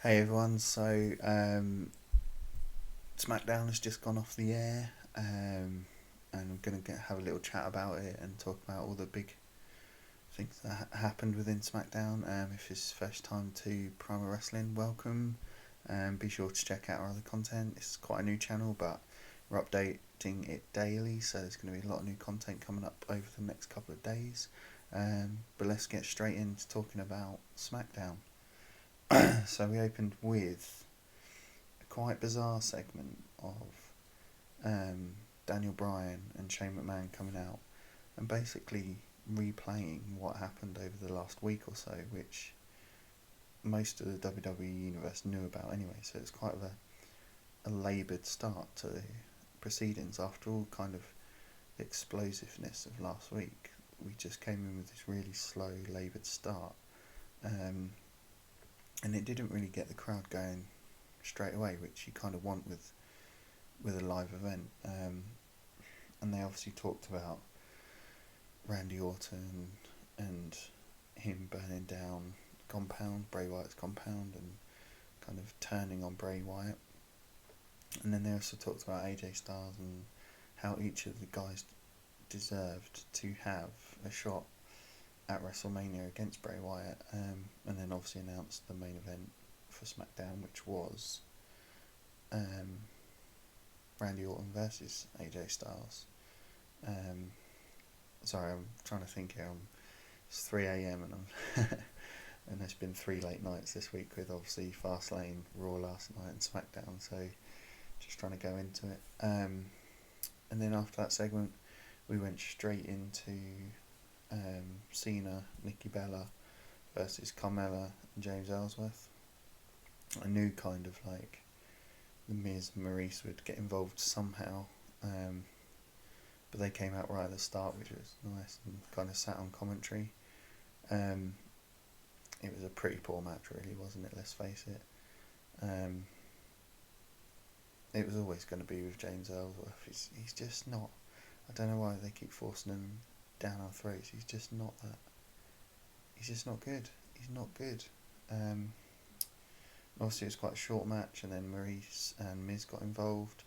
Hey everyone, SmackDown has just gone off the air, and we're going to have a little chat about it and talk about all the big things that happened within SmackDown. If it's first time to Primal Wrestling, welcome. Be sure to check out our other content. It's quite a new channel, but we're updating it daily, so there's going to be a lot of new content coming up over the next couple of days. But let's get straight into talking about SmackDown. So we opened with a quite bizarre segment of Daniel Bryan and Shane McMahon coming out and basically replaying what happened over the last week or so, which most of the WWE universe knew about anyway. So it's quite a laboured start to the proceedings after all kind of the explosiveness of last week. We just came in with this really slow, laboured start. And it didn't really get the crowd going straight away, which you kind of want with a live event. And they obviously talked about Randy Orton and him burning down Bray Wyatt's compound, and kind of turning on Bray Wyatt. And then they also talked about AJ Styles and how each of the guys deserved to have a shot at WrestleMania against Bray Wyatt, and then obviously announced the main event for SmackDown, which was Randy Orton versus AJ Styles. Sorry, I'm trying to think here. It's 3 a.m. and I'm and there's been 3 late nights this week with obviously Fastlane, Raw last night, and SmackDown. So just trying to go into it. And then after that segment, we went straight into Cena, Nikki Bella versus Carmella and James Ellsworth. I knew kind of like the Miz and Maurice would get involved somehow, but they came out right at the start, which was nice, and kind of sat on commentary. It was a pretty poor match, really, wasn't it? Let's face it. It was always going to be with James Ellsworth. He's just not. I don't know why they keep forcing him down our throats. He's just not that. He's just not good. He's not good. Obviously, it was quite a short match, and then Maurice and Miz got involved.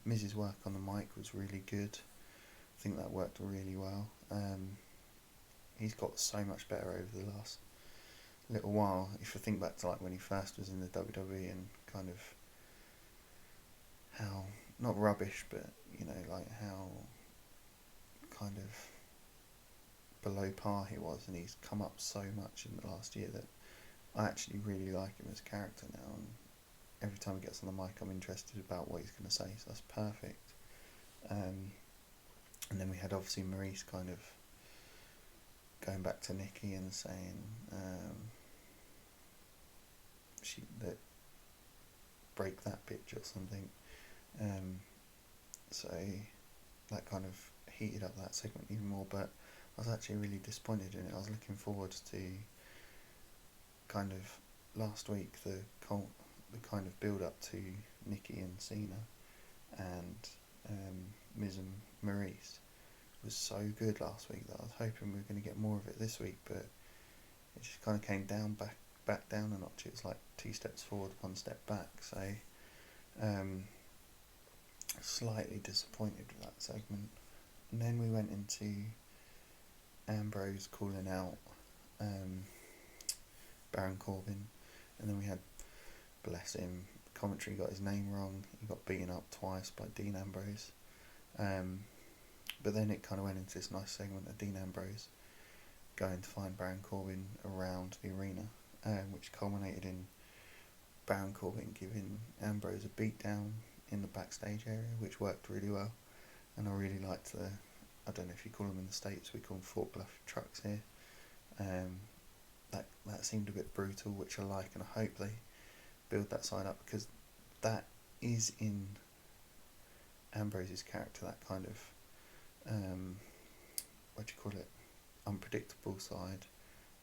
Miz's work on the mic was really good. I think that worked really well. He's got so much better over the last little while. If you think back to like when he first was in the WWE and kind of how, not rubbish, but you know, like how kind of below par he was, and he's come up so much in the last year that I actually really like him as a character now, and every time he gets on the mic I'm interested about what he's going to say, so that's perfect. And then we had obviously Maurice kind of going back to Nikki and saying that break that bitch or something. So that kind of heated up that segment even more, but I was actually really disappointed in it. I was looking forward to kind of last week the kind of build up to Nikki and Cena and Miz and Maurice was so good last week that I was hoping we were going to get more of it this week, but it just kind of came back down a notch. It was like 2 steps forward, 1 step back. So slightly disappointed with that segment. And then we went into Ambrose calling out Baron Corbin, and then we had, bless him, commentary got his name wrong. He got beaten up twice by Dean Ambrose. But then it kind of went into this nice segment of Dean Ambrose going to find Baron Corbin around the arena, which culminated in Baron Corbin giving Ambrose a beatdown in the backstage area, which worked really well. And I really liked I don't know if you call them in the States, we call them forklift trucks here. That seemed a bit brutal, which I like, and I hope they build that side up, because that is in Ambrose's character, that kind of unpredictable side.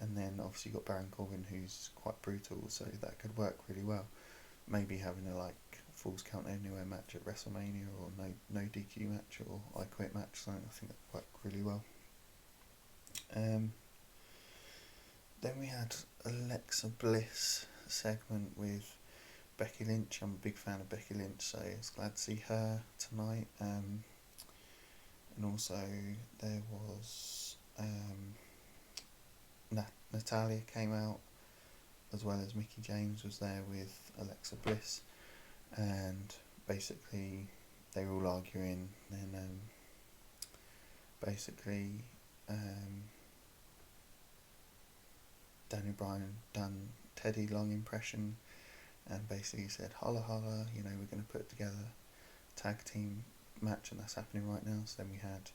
And then obviously you've got Baron Corbin, who's quite brutal, so that could work really well. Maybe having a Falls Count Anywhere match at WrestleMania, or no DQ match, or I Quit match, so I think that would work really well. Then we had Alexa Bliss segment with Becky Lynch. I'm a big fan of Becky Lynch, so it's glad to see her tonight. And also there was Natalia came out, as well as Mickie James was there with Alexa Bliss, and basically they were all arguing. Then Daniel Bryan done Teddy Long impression and basically said, holla holla, we're going to put together a tag team match, and that's happening right now. So then we had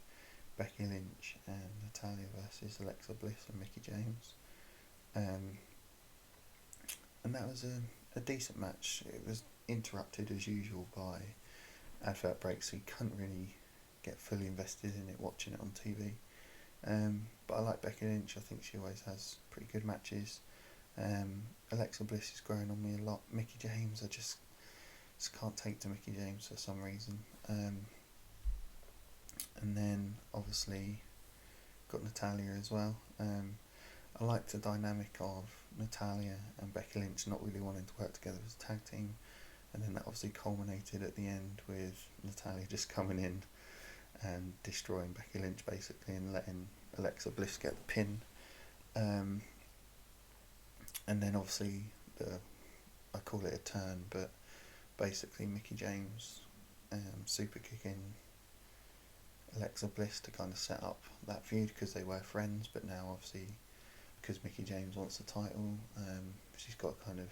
Becky Lynch and Natalia versus Alexa Bliss and Mickie James. And that was a decent match. It was interrupted as usual by advert breaks, so you couldn't really get fully invested in it watching it on TV. But I like Becky Lynch. I think she always has pretty good matches. Alexa Bliss is growing on me a lot. Mickie James, I just can't take to Mickie James for some reason. And then obviously got Natalia as well. I like the dynamic of Natalia and Becky Lynch not really wanting to work together as a tag team, and then that obviously culminated at the end with Natalia just coming in and destroying Becky Lynch basically and letting Alexa Bliss get the pin. And then obviously I call it a turn, but basically Mickie James super kicking Alexa Bliss to kind of set up that feud, because they were friends, but now obviously because Mickie James wants the title, she's got to kind of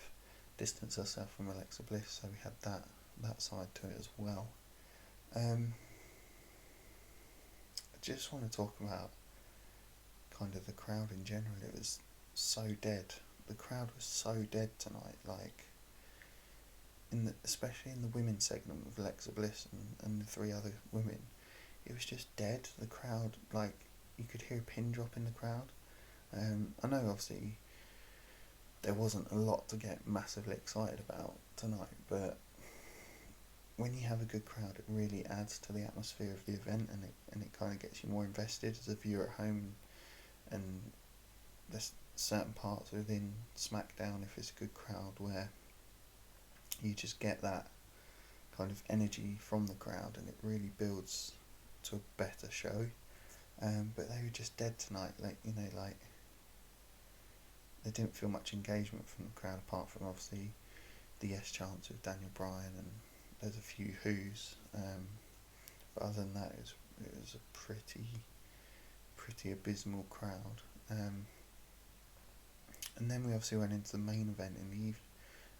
distance herself from Alexa Bliss, so we had that side to it as well. I just want to talk about kind of the crowd in general. It was so dead. The crowd was so dead tonight, like especially in the women's segment with Alexa Bliss and the three other women. It was just dead. The crowd, like, you could hear a pin drop in the crowd. I know obviously there wasn't a lot to get massively excited about tonight, but when you have a good crowd, it really adds to the atmosphere of the event, and it kind of gets you more invested as a viewer at home. And there's certain parts within SmackDown, if it's a good crowd, where you just get that kind of energy from the crowd, and it really builds to a better show. But they were just dead tonight, like there didn't feel much engagement from the crowd, apart from obviously the yes chants with Daniel Bryan, and there's a few who's. But other than that, it was a pretty abysmal crowd. And then we obviously went into the main event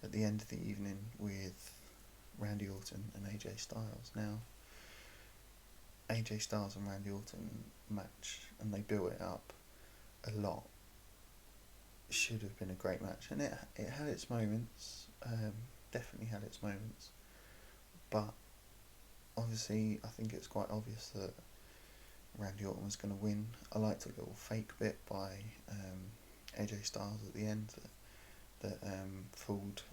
at the end of the evening with Randy Orton and AJ Styles. Now, AJ Styles and Randy Orton match, and they built it up a lot. It should have been a great match, and it had its moments, definitely had its moments, but obviously I think it's quite obvious that Randy Orton was going to win. I liked a little fake bit by AJ Styles at the end that fooled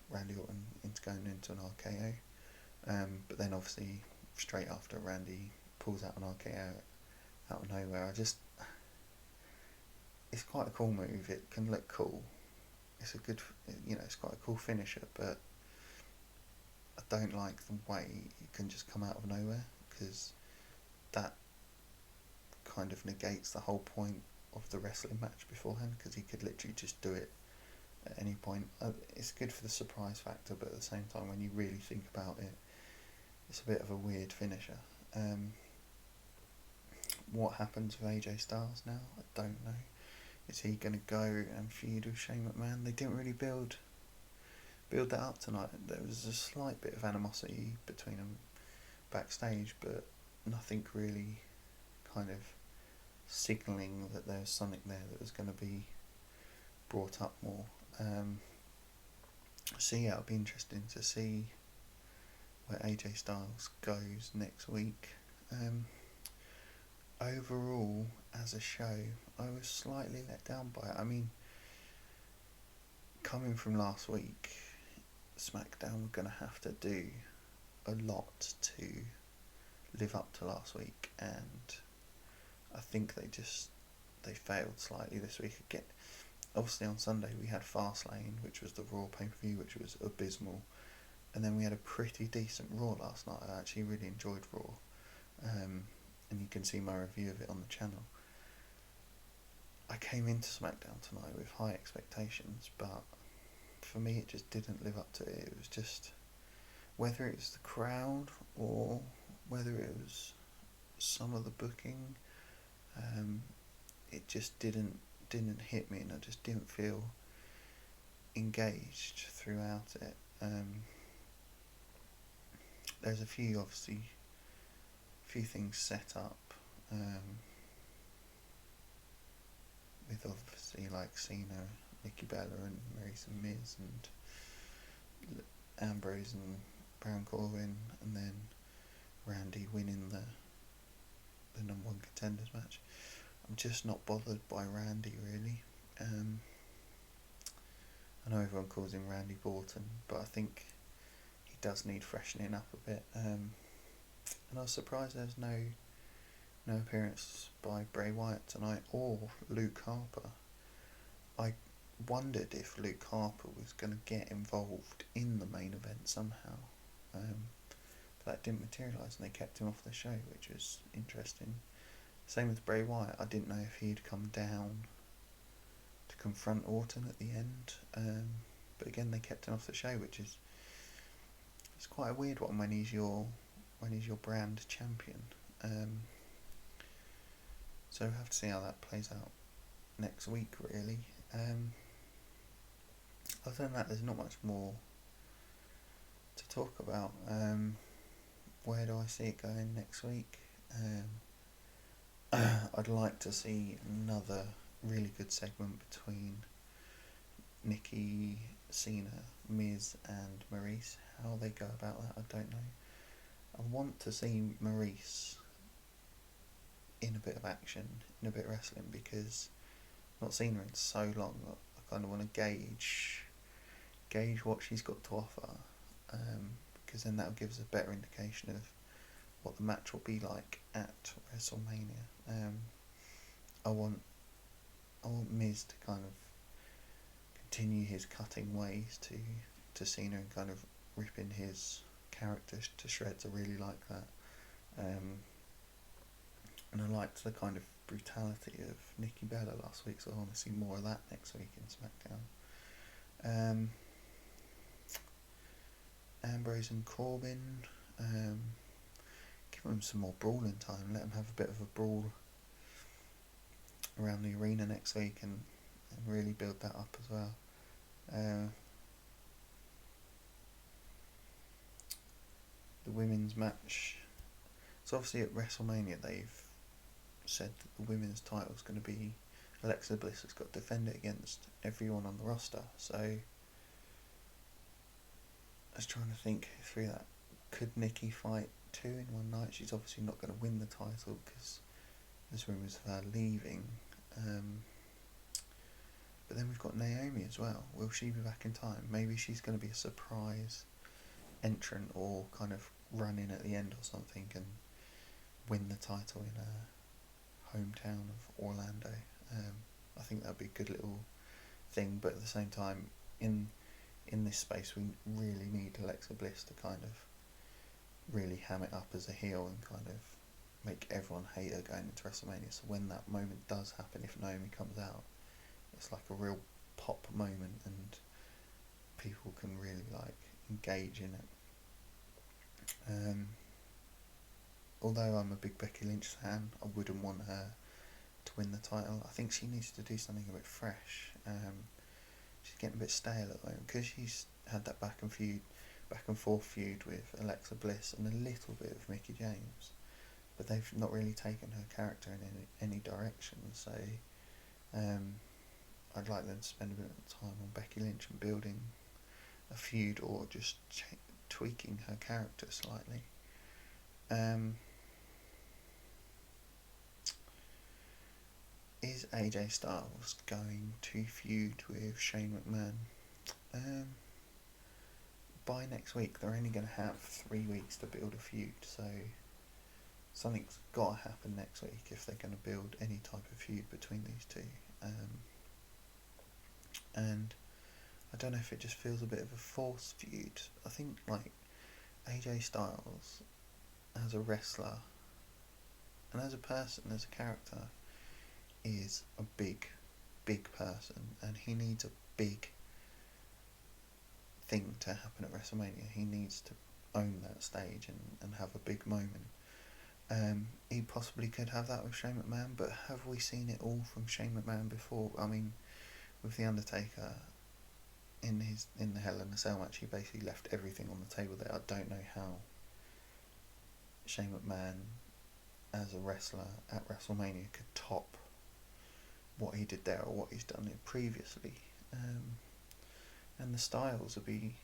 Randy Orton into going into an RKO, but then obviously straight after, Randy pulls out an RKO out of nowhere. It's quite a cool move. It can look cool. It's a good, it's quite a cool finisher, but I don't like the way it can just come out of nowhere, because that kind of negates the whole point of the wrestling match beforehand, because he could literally just do it at any point. It's good for the surprise factor, but at the same time, when you really think about it, it's a bit of a weird finisher. What happens with AJ Styles now? I don't know. Is he going to go and feud with Shane McMahon? They didn't really build that up tonight. There was a slight bit of animosity between them backstage, but nothing really kind of signalling that there was something there that was going to be brought up more. So yeah, it'll be interesting to see where AJ Styles goes next week. Overall, as a show, I was slightly let down by it. I mean, coming from last week, SmackDown were going to have to do a lot to live up to last week, and I think they failed slightly this week. Again, obviously on Sunday we had Fastlane, which was the Raw pay-per-view, which was abysmal. And then we had a pretty decent Raw last night. I actually really enjoyed Raw. And you can see my review of it on the channel. I came into SmackDown tonight with high expectations, but for me it just didn't live up to it. It was just, whether it was the crowd or whether it was some of the booking, it just didn't hit me, and I just didn't feel engaged throughout it. There's a few things set up, with obviously like Cena, Nikki Bella and Maryse and Miz and Ambrose and Baron Corbin, and then Randy winning the number one contenders match. I'm just not bothered by Randy really. I know everyone calls him Randy Borton, but I think he does need freshening up a bit. And I was surprised there's no appearance by Bray Wyatt tonight or Luke Harper. I wondered if Luke Harper was going to get involved in the main event somehow. But that didn't materialise, and they kept him off the show, which was interesting. Same with Bray Wyatt. I didn't know if he'd come down to confront Orton at the end. But again, they kept him off the show, which is, it's quite a weird one when he's your brand champion. So we'll have to see how that plays out next week, really. Other than that, there's not much more to talk about. Where do I see it going next week? I'd like to see another really good segment between Nikki, Cena, Miz and Maryse. How they go about that, I don't know. I want to see Maryse in a bit of action, in a bit of wrestling, because I've not seen her in so long. I kind of want to gauge what she's got to offer, because then that'll give us a better indication of what the match will be like at WrestleMania. I want Miz to kind of continue his cutting ways to Cena and kind of ripping his character to shreds. I really like that. And I liked the kind of brutality of Nikki Bella last week, so I want to see more of that next week in SmackDown. Ambrose and Corbin, give them some more brawling time, let them have a bit of a brawl around the arena next week, and really build that up as well. The women's match, so obviously at WrestleMania they've said that the women's title is going to be, Alexa Bliss has got to defend it against everyone on the roster. So I was trying to think through that. Could Nikki fight two in one night? She's obviously not going to win the title because there's rumours of her leaving. But then we've got Naomi as well. Will she be back in time? Maybe she's going to be a surprise entrant, or kind of run in at the end or something and win the title in her hometown of Orlando. I think that would be a good little thing, but at the same time, in this space we really need Alexa Bliss to kind of really ham it up as a heel and kind of make everyone hate her going into WrestleMania. So when that moment does happen, if Naomi comes out, it's like a real pop moment and people can really like engage in it. Although I'm a big Becky Lynch fan, I wouldn't want her to win the title. I think she needs to do something a bit fresh. She's getting a bit stale at the moment because she's had that back and forth feud with Alexa Bliss and a little bit of Mickie James, but they've not really taken her character in any direction. So I'd like them to spend a bit of time on Becky Lynch and building a feud, or just tweaking her character slightly. Is AJ Styles going to feud with Shane McMahon? By next week, they're only going to have 3 weeks to build a feud, so something's got to happen next week if they're going to build any type of feud between these two. and I don't know if it just feels a bit of a forced feud. I think like AJ Styles as a wrestler and as a person, as a character, is a big person, and he needs a big thing to happen at WrestleMania. He needs to own that stage and have a big moment. He possibly could have that with Shane McMahon, but have we seen it all from Shane McMahon before? I mean, with The Undertaker in the Hell in a Cell match, he basically left everything on the table there. I don't know how Shane McMahon as a wrestler at WrestleMania could top what he did there or what he's done it previously. And the styles will be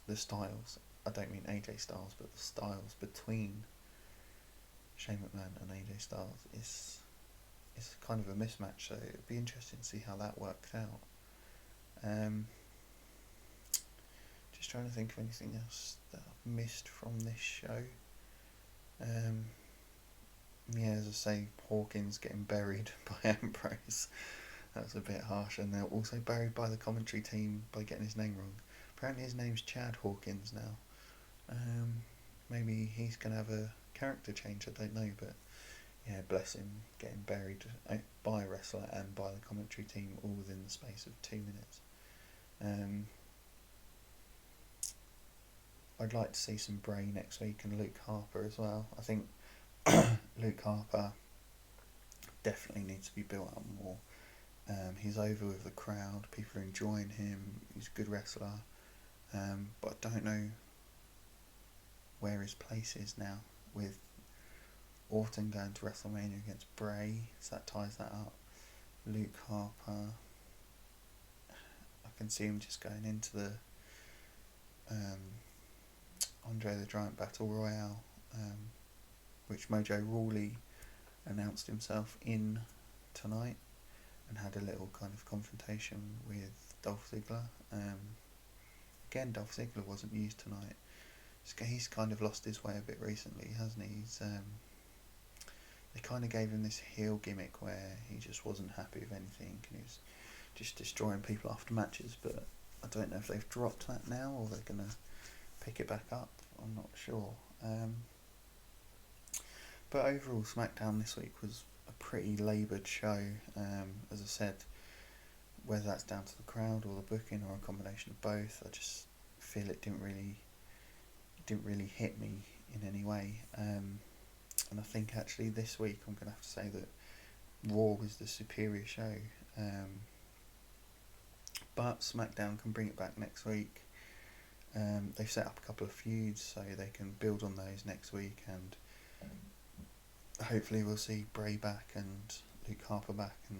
the styles. I don't mean AJ Styles, but the styles between Shane McMahon and AJ Styles is kind of a mismatch. So it'd be interesting to see how that works out. Just trying to think of anything else that I've missed from this show. Yeah, as I say, Hawkins getting buried by Ambrose. That was a bit harsh, and they're also buried by the commentary team by getting his name wrong. Apparently his name's Chad Hawkins now. Maybe he's going to have a character change, I don't know, but yeah, bless him, getting buried by a wrestler and by the commentary team all within the space of 2 minutes. I'd like to see some Bray next week and Luke Harper as well. I think Luke Harper definitely needs to be built up more. He's over with the crowd, people are enjoying him, he's a good wrestler, but I don't know where his place is now, with Orton going to WrestleMania against Bray, so that ties that up. Luke Harper, I can see him just going into the Andre the Giant Battle Royale, which Mojo Rawley announced himself in tonight and had a little kind of confrontation with Dolph Ziggler. Again, Dolph Ziggler wasn't used tonight. He's kind of lost his way a bit recently, hasn't he? They kind of gave him this heel gimmick where he just wasn't happy with anything and he was just destroying people after matches, but I don't know if they've dropped that now or they're going to pick it back up. I'm not sure. But overall, SmackDown this week was a pretty laboured show. As I said, whether that's down to the crowd or the booking or a combination of both, I just feel it didn't really hit me in any way. And I think actually this week I'm going to have to say that Raw was the superior show. But SmackDown can bring it back next week. They've set up a couple of feuds, so they can build on those next week, and hopefully we'll see Bray back and Luke Harper back and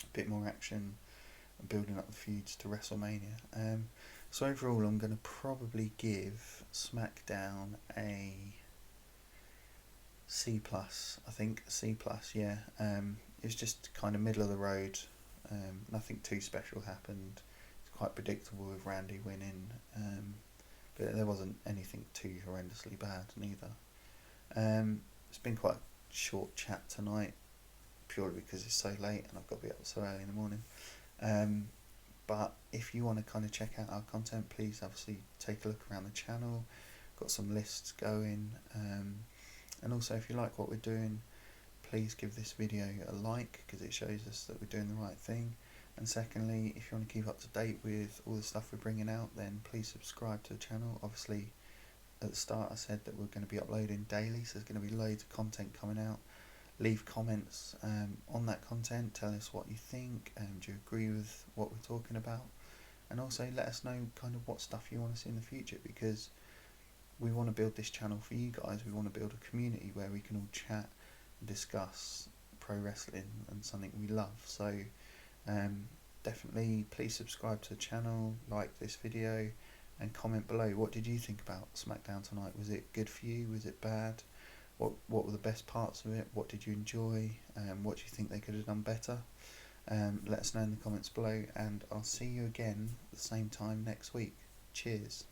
a bit more action and building up the feuds to WrestleMania. So overall I'm going to probably give SmackDown a C+, I think. C+, yeah. It was just kind of middle of the road. Nothing too special happened. It's quite predictable with Randy winning, but there wasn't anything too horrendously bad neither. It's been quite a short chat tonight, purely because it's so late and I've got to be up so early in the morning. But if you want to kind of check out our content, please obviously take a look around the channel. Got some lists going, and also if you like what we're doing, please give this video a like because it shows us that we're doing the right thing. And secondly, if you want to keep up to date with all the stuff we're bringing out, then please subscribe to the channel. Obviously at the start I said that we're going to be uploading daily, so there's going to be loads of content coming out. Leave comments on that content, tell us what you think, do you agree with what we're talking about, and also let us know kind of what stuff you want to see in the future, because we want to build this channel for you guys. We want to build a community where we can all chat and discuss pro wrestling and something we love. So definitely please subscribe to the channel, like this video, and comment below. What did you think about SmackDown tonight? Was it good for you? Was it bad? What were the best parts of it? What did you enjoy? What do you think they could have done better? Let us know in the comments below, and I'll see you again at the same time next week. Cheers.